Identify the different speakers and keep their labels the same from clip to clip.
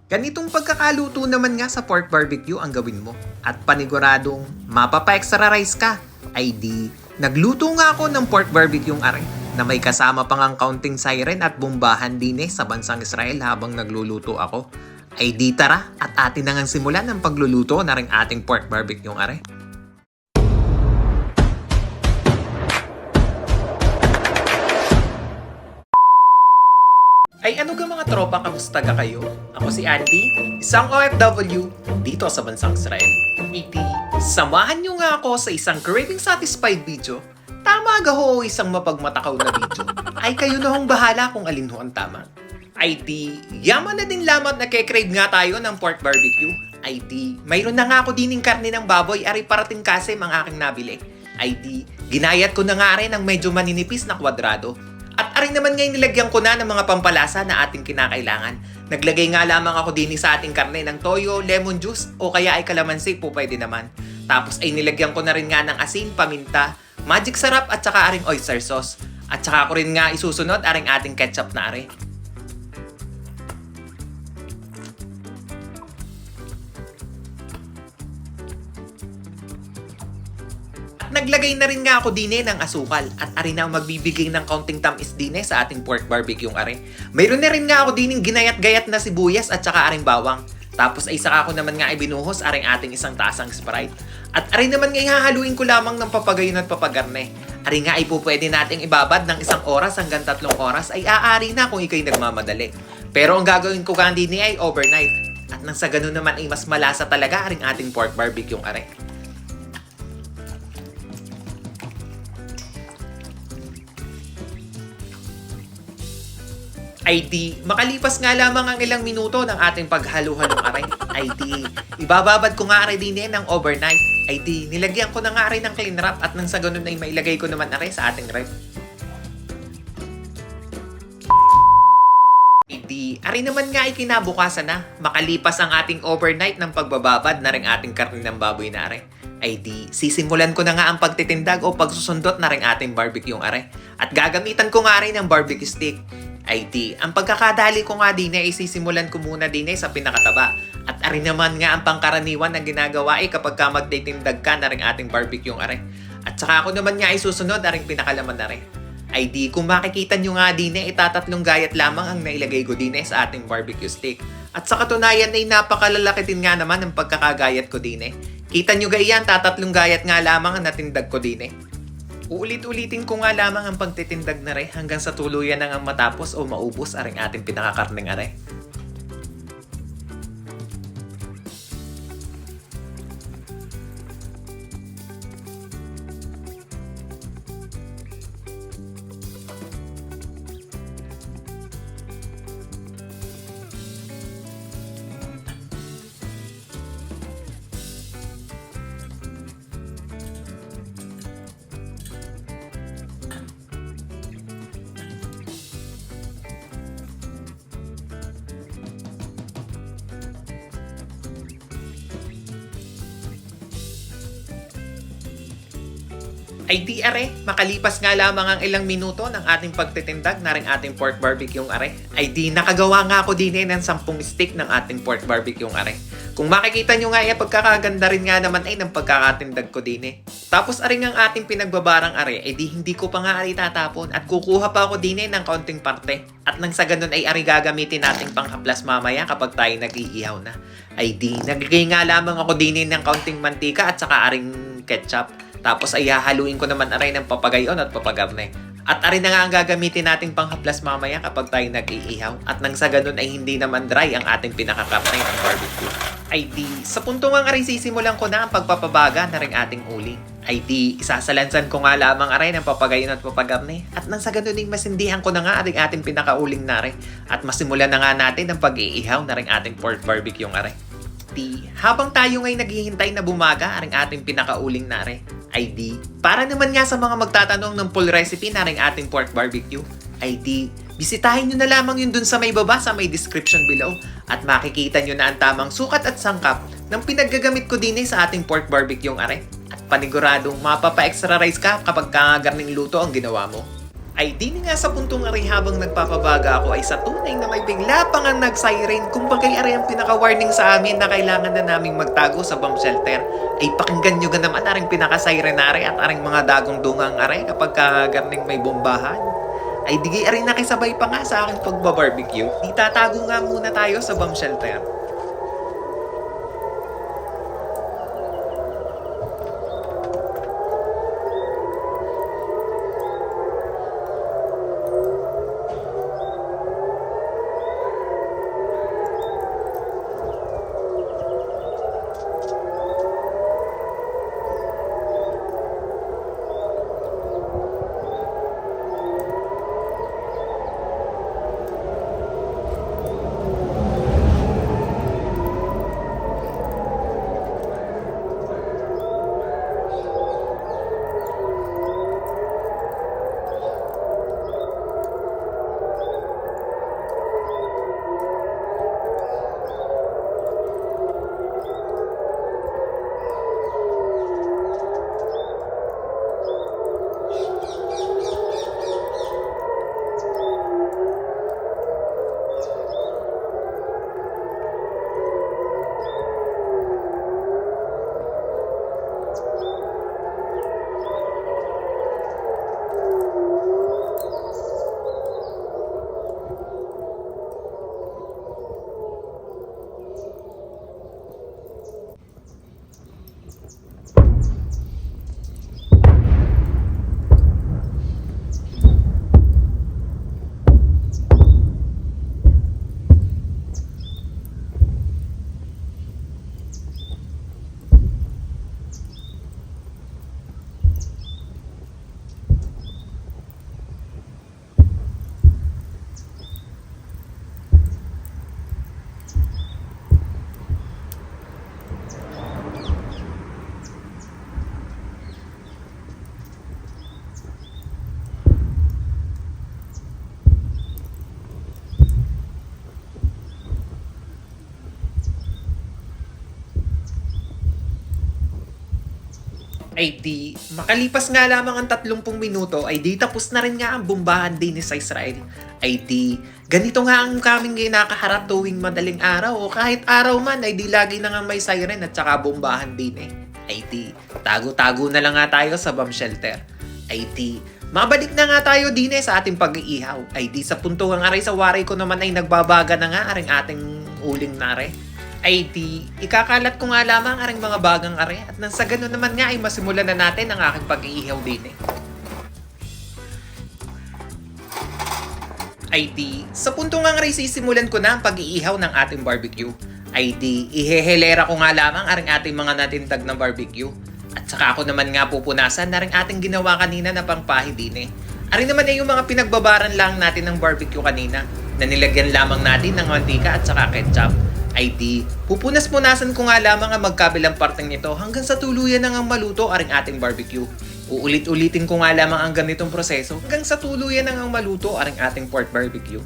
Speaker 1: Ganitong pagkakaluto naman nga sa pork barbecue ang gawin mo. At paniguradong mapapa-extra rice ka. Ay di, nagluto nga ako ng pork barbecue are na may kasama pang ang counting siren at bumbahan din sa bansang Israel habang nagluluto ako. Ay di tara at atin na ngang simulan ang pagluluto na ring ating pork barbecue are. Ay ano ga mga tropa, kamusta ka kayo? Ako si Andy, isang OFW dito sa bansang Israel. Iti, samahan nyo nga ako sa isang craving satisfied video. Tama ga ho isang mapagmatakaw na video. Ay kayo na hong bahala kung alin ho ang tama. Ay di, yaman na din lamang na crave nga tayo ng pork barbecue. Ay di, mayroon na nga ako dining karne ng baboy, ari parating kasi ang aking nabili. Ay di, ginayat ko na nga rin ng medyo maninipis na kwadrado. At aring naman ngayon nilagyan ko na ng mga pampalasa na ating kinakailangan. Naglagay nga lamang ako din sa ating karne ng toyo, lemon juice o kaya ay kalamansi po pwede naman. Tapos ay nilagyan ko na rin nga ng asin, paminta, magic sarap at saka aring oyster sauce. At saka ko rin nga isusunod aring ating ketchup na are. Naglagay na rin nga ako din ng asukal at ari na magbibigay ng kaunting tamis din sa ating pork barbecue are. Mayroon na rin nga ako din ginayat-gayat na sibuyas at saka aring bawang. Tapos ay saka ko naman nga ibinuhos aring ating isang tasang Sprite. At ari naman nga ihahaluin ko lamang ng papagayon at papagarne. Ari nga ay po pwede nating ibabad ng 1 oras hanggang 3 oras ay aari na kung ikay nagmamadali. Pero ang gagawin ko kandi ni ay overnight. At nang sa ganun naman ay mas malasa talaga aring ating pork barbecue are. Ay di, makalipas nga lamang ang ilang minuto ng ating paghalo-halong aray. Ay di, ibababad ko nga aray din ng overnight. Ay di, nilagyan ko na nga aray ng clean wrap at nang sa ganun ay mailagay ko naman aray sa ating ref. Ay di, aray naman nga ay kinabukasan na. Makalipas ang ating overnight ng pagbababad na ring ating karne ng baboy na aray. Ay di, sisimulan ko na nga ang pagtitindag o pagsusundot na ring ating barbecue aray. At gagamitan ko nga rin ng barbecue stick. Ay di, ang pagkakadali ko nga din ay sisimulan ko muna din sa pinakataba. At ari naman nga ang pangkaraniwan na ginagawa ay kapag ka magtitindag ka na rin ating barbecue are. At saka ako naman nga ay susunod na rin pinakalaman na rin. Ay di, kung makikita nyo nga din itatatlong gayat lamang ang nailagay ko din sa ating barbecue stick. At sa katunayan ay napakalalaki din nga naman ang pagkakagayat ko din Kita nyo gayan, tatatlong gayat nga lamang ang natindag ko din Uulit-ulitin ko nga lamang ang pagtitindag na re hanggang sa tuluyan na nga matapos o maubos aring ating pinakakarneng are. Ay di are, makalipas nga lamang ang ilang minuto ng ating pagtitindag na rin ating pork barbecue are. Ay di, nakagawa nga ako din ng 10 stick ng ating pork barbecue are. Kung makikita nyo nga pagkakaganda rin nga naman ay ng pagkakatindag ko din Tapos aring ang ating pinagbabarang are, ay di hindi ko pa nga ari tatapon at kukuha pa ako din ng kaunting parte. At nang sa ganun ay ari gagamitin nating panghaplas mamaya kapag tayo nag-iihaw na. Ay di, nagigay nga lamang ako din ng kaunting mantika at saka aring ketchup. Tapos ay hahaluin ko naman aray ng papagayon at papagarne. At aray na nga ang gagamitin nating panghaplas mamaya kapag tayo nag-iihaw. At nang sa ganun ay hindi naman dry ang ating pinakakarne ng barbecue. Ay di, sa punto nga aray sisimulan ko na ang pagpapabaga na ring ating uling. Ay di, isasalansan ko nga lamang aray ng papagayon at papagarne. At nang sa ganun ay masindihan ko na nga aring ating pinakauling na aray. At masimulan na nga natin ang pag-iihaw na ring ating pork barbecue aray. Habang tayo ngay naghihintay na bumaga aring ating pinakauling na are, ay di, para naman nga sa mga magtatanong ng full recipe na ring ating pork barbecue, ay di, bisitahin nyo na lamang yun dun sa may baba sa may description below at makikita nyo na ang tamang sukat at sangkap ng pinaggagamit ko din sa ating pork barbecue are. At paniguradong mapapa-extra rice ka kapag kagarning luto ang ginawa mo. Ay di nga sa puntong ari habang nagpapabaga ako ay sa tunay na may bigla pang ang nag-siren. Kumbagay ari ang pinaka-warning sa amin na kailangan na naming magtago sa bomb shelter. Ay pakinggan nyo naman aring pinaka-siren ari at aring mga dagong dungang ari kapag kagarning may bombahan. Ay di ari nakisabay pa nga sa aking pagbabarbecue. Di tatago nga muna tayo sa bomb shelter. Ay di, makalipas nga lamang ang 30 minuto ay di tapos na rin nga ang bombahan din sa Israel. Ay di, ganito nga ang kaming kinakaharap tuwing madaling araw o kahit araw man ay di lagi na nga may siren at saka bombahan din eh. Ay di, tago-tago na lang nga tayo sa bomb shelter. Ay di, mabalik na nga tayo din sa ating pag-iihaw. Ay di sa punto ang aray sa waray ko naman ay nagbabaga na nga aring ating uling nare. Ay di, ikakalat ko nga lamang aring mga bagang are at nang sa ganun naman nga ay masimulan na natin ang aking pag-iihaw din eh. Ay di, sa punto nga aray sisimulan ko na ang pag-iihaw ng ating barbecue. Ay di, ihehelera ko nga lamang aring ating mga natindag na barbecue. At saka ako naman nga pupunasan na ring ating ginawa kanina na pangpahi din eh. Ari naman ay yung mga pinagbabaran lang natin ng barbecue kanina na nilagyan lamang natin ng mantika at saka ketchup. Ay di, pupunas-punasan ko nga lamang ang magkabilang parteng nito hanggang sa tuluyan na ang maluto aring ating barbecue. Uulit-ulitin ko nga lamang ang ganitong proseso hanggang sa tuluyan na ang maluto aring ating pork barbecue.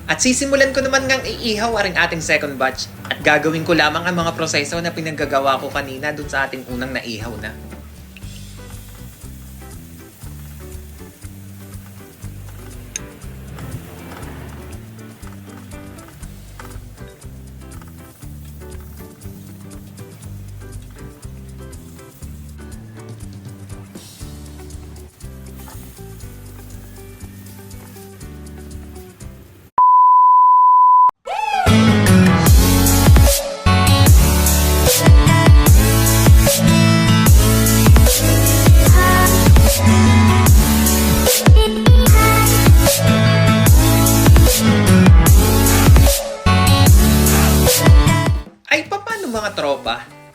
Speaker 1: At sisimulan ko naman ngang iihaw aring ating second batch at gagawin ko lamang ang mga proseso na pinaggagawa ko kanina dun sa ating unang naihaw na.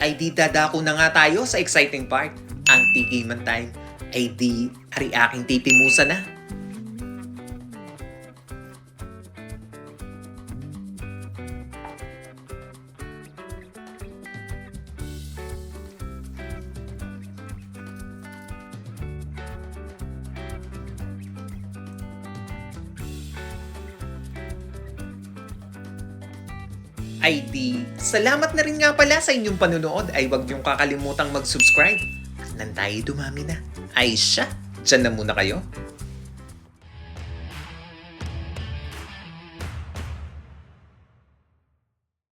Speaker 1: ay di dadako na nga tayo sa exciting part. Ang tikiman time ay di ari aking titimusan na. Ay di, salamat na rin nga pala sa inyong panunood. Ay wag niyong kakalimutang mag-subscribe. At nang tayo dumami na. Ay siya, dyan na muna kayo.